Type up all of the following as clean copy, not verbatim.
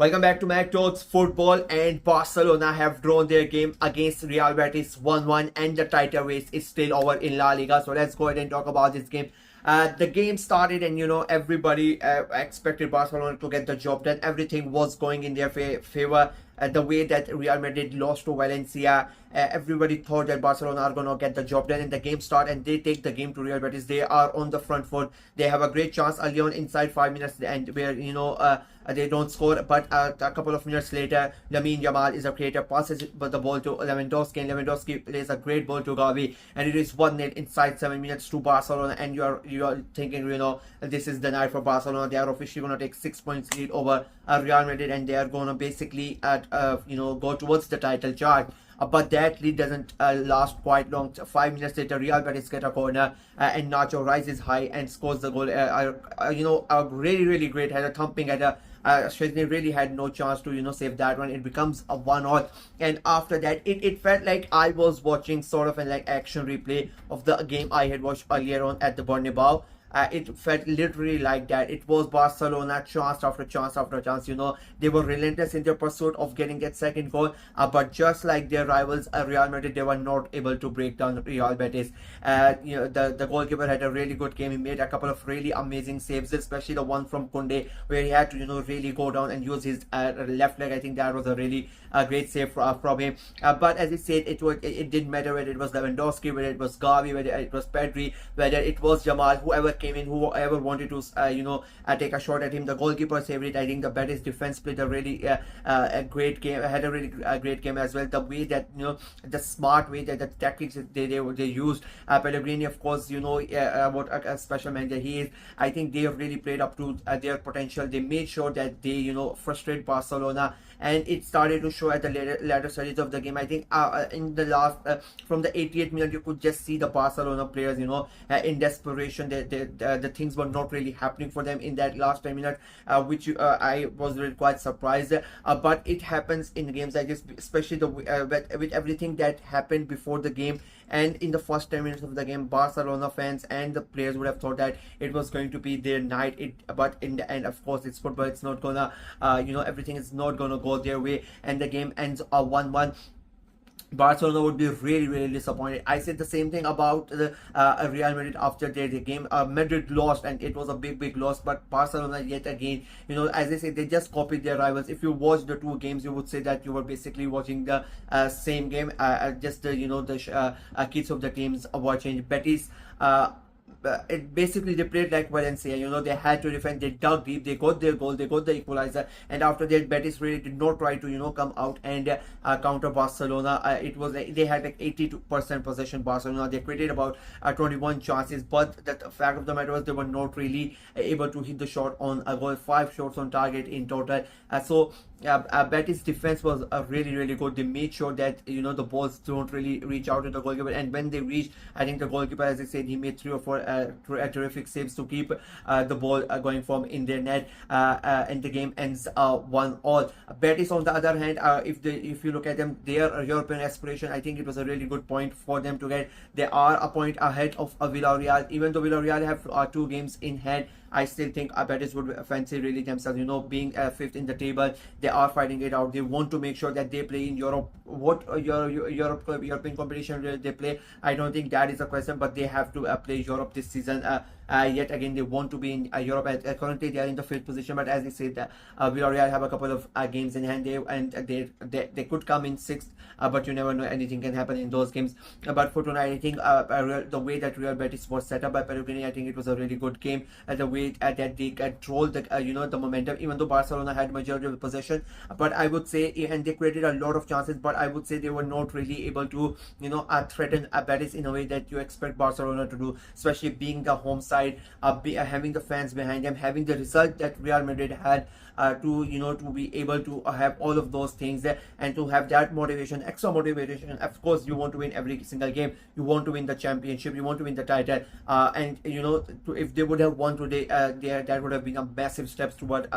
Welcome back to Mac Talks Football, and Barcelona have drawn their game against Real Betis 1-1, and the title race is still over in La Liga. So let's go ahead and talk about this game. The game started, and everybody expected Barcelona to get the job done. Everything was going in their favor. The way that Real Madrid lost to Valencia, everybody thought that Barcelona are gonna get the job done. And the game start, and they take the game to Real Betis. They are on the front foot. They have a great chance early on inside 5 minutes, and where they don't score. But a couple of minutes later, Lamine Yamal is a creator, passes the ball to Lewandowski, and Lewandowski plays a great ball to Gavi, and it is 1-0 inside 7 minutes to Barcelona. And you are thinking, this is the night for Barcelona. They are officially gonna take 6 points lead over Real Madrid, and they are gonna basically go towards the title chart. But that lead doesn't last quite long. 5 minutes later, Real Betis get a corner, and Nacho rises high and scores the goal. A really great header, thumping header. Szczesny really had no chance to save that one. It becomes a 1-0, and after that, it felt like I was watching sort of an action replay of the game I had watched earlier on at the Bernabeu. It felt literally like that. It was Barcelona chance after chance after chance. They were relentless in their pursuit of getting that second goal, but just like their rivals Real Madrid, they were not able to break down Real Betis. The goalkeeper had a really good game. He made a couple of really amazing saves, especially the one from Kunde, where he had to really go down and use his left leg. I think that was a really great save from him. But as I said, it didn't matter whether it was Lewandowski, whether it was Gavi, whether it was Pedri, whether it was Jamal, whoever came in, whoever wanted to take a shot at him. The goalkeeper saved it. I think the Betis defense played a really a great game, had a really great game as well. The way that the smart way that the tactics they used. Pellegrini, of course, what a special manager he is. I think they have really played up to their potential. They made sure that they frustrate Barcelona, and it started to show at the latter stages of the game. I think in the last from the 88th minute, you could just see the Barcelona players in desperation. The things were not really happening for them in that last 10 minutes, which I was really quite surprised. But it happens in games like this, especially with everything that happened before the game and in the first 10 minutes of the game. Barcelona fans and the players would have thought that it was going to be their night. But in the end, of course, it's football. It's not gonna, everything is not gonna go their way, and the game ends 1-1. Barcelona would be really disappointed. I said the same thing about the Real Madrid after their game. Madrid lost, and it was a big loss. But Barcelona, yet again, as I said, they just copied their rivals. If you watch the two games, you would say that you were basically watching the same game. Just the kids of the teams were changed. Betis. It basically they played like Valencia. They had to defend. They dug deep. They got their goal. They got the equalizer. And after that, Betis really did not try to come out and counter Barcelona. It was they had like 82% possession. Barcelona, they created about 21 chances, but the fact of the matter was they were not really able to hit the shot on a goal. 5 shots on target in total. Betis defense was really good. They made sure that the balls don't really reach out to the goalkeeper, and when they reached, I think the goalkeeper, as I said, he made 3 or 4 terrific saves to keep the ball going from in their net, and the game ends 1-1. Betis, on the other hand, if you look at them, their European aspiration, I think it was a really good point for them to get. They are a point ahead of Villarreal. Even though Villarreal have 2 games in hand, I still think Betis would fancy really themselves, being 5th in the table. They are fighting it out. They want to make sure that they play in Europe. What European competition they play, I don't think that is a question, but they have to play Europe this season. Yet again, they want to be in Europe. Currently, they are in the 5th position, but as I said, Villarreal have a couple of games in hand, they could come in 6th, but you never know, anything can happen in those games. But for tonight, I think the way that Real Betis was set up by Pellegrini, I think it was a really good game. The way that they controlled the momentum, even though Barcelona had majority of the possession, but I would say, and they created a lot of chances, but I would say they were not really able to threaten Betis in a way that you expect Barcelona to do, especially being the home side. Having the fans behind them, having the result that Real Madrid had, to be able to have all of those things there, and to have that motivation, extra motivation. Of course, you want to win every single game. You want to win the championship. You want to win the title. And if they would have won today, that would have been a massive steps towards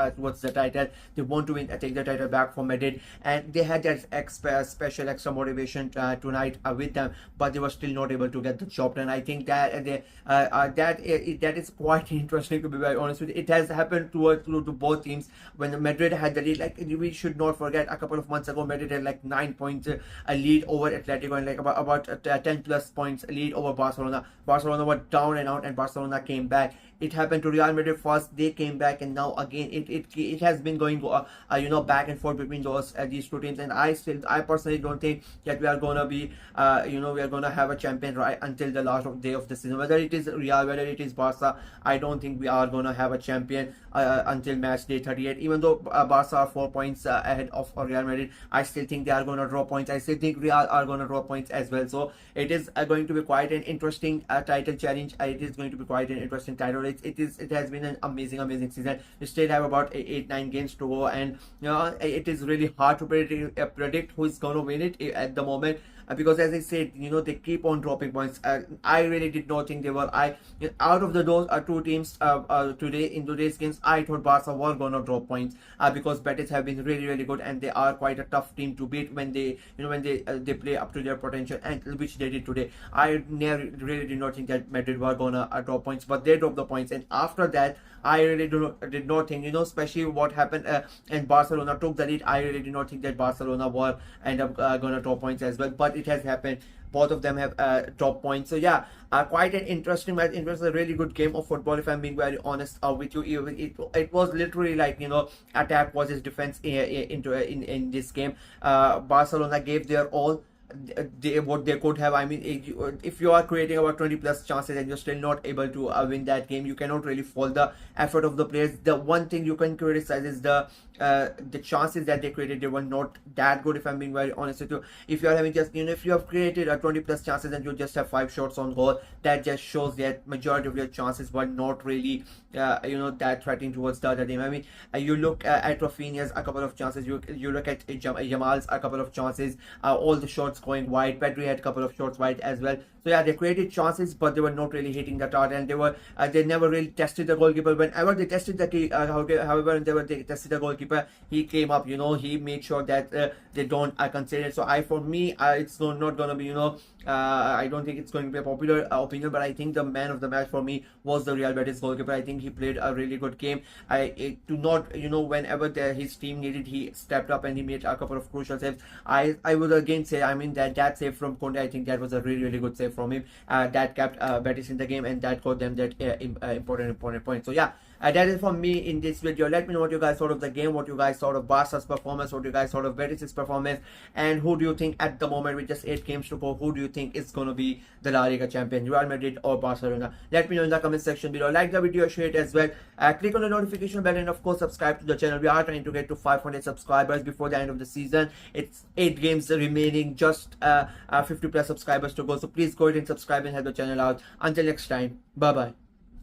the title. They want to take the title back from Madrid, and they had that special extra motivation tonight with them, but they were still not able to get the job done. I think that that is quite interesting, to be very honest with you. It has happened to both teams. when Madrid had the lead. Like, we should not forget, a couple of months ago Madrid had like 9 points a lead over Atletico, and like about 10 plus points lead over Barcelona. Barcelona were down and out, and Barcelona came back. It happened to Real Madrid first, they came back, and now again it has been going back and forth between these two teams. And I personally don't think that we are gonna be we are gonna have a champion right until the last day of the season. Whether it is Real, whether it is Barca, I don't think we are gonna have a champion until match day 38. Even though Barca are 4 points ahead of Real Madrid, I still think they are gonna draw points. I still think Real are gonna draw points as well. So it is going to be quite an interesting title challenge. It is going to be quite an interesting title race. It has been an amazing season. We still have about 8-9 games to go, and it is really hard to predict who is going to win it at the moment. Because as I said, they keep on dropping points. I really did not think they were. Out of those two teams today in today's games, I thought Barca were gonna drop points because Betis have been really good, and they are quite a tough team to beat when they they play up to their potential, and which they did today. I really did not think that Madrid were gonna drop points, but they dropped the points, and after that, I really did not think, especially what happened and Barcelona took the lead. I really did not think that Barcelona were end up gonna drop points as well, but it has happened. Both of them have dropped points. So yeah, quite an interesting match. It was a really good game of football, if I'm being very honest with you. It was literally like, attack versus defense in this game. Barcelona gave their all. What they could have. I mean, if you are creating about 20 plus chances and you're still not able to win that game, you cannot really fault the effort of the players. The one thing you can criticize is the chances that they created. They were not that good, if I'm being very honest with you. If you are having just, if you have created 20 plus chances and you just have 5 shots on goal, that just shows that majority of your chances were not really that threatening towards the other team. I mean, you look at Rafinha's a couple of chances, you look at Jamal's a couple of chances, all the shots going wide. Pedri had a couple of shots wide as well. So yeah, they created chances, but they were not really hitting the target, and they never really tested the goalkeeper. Whenever they tested however, they tested the goalkeeper, he came up. He made sure that they don't consider it. So for me, it's not gonna be I don't think it's going to be a popular opinion, but I think the man of the match for me was the Real Betis goalkeeper. I think he played a really good game. Whenever his team needed, he stepped up and he made a couple of crucial saves. I would again say, I mean, that save from Conte, I think that was a really good save from him. That kept Betis in the game, and that got them that important point. So yeah, that is from me in this video. Let me know what you guys thought of the game, what you guys thought of Barca's performance, what you guys thought of Betis' performance, and who do you think at the moment, with just 8 games to go, who do you think is going to be the La Liga champion, Real Madrid or Barcelona? Let me know in the comment section below. Like the video, share it as well. Click on the notification bell, and of course subscribe to the channel. We are trying to get to 500 subscribers before the end of the season. It's 8 games remaining, just 50 plus subscribers to go. So please go ahead and subscribe and help the channel out. Until next time, bye bye.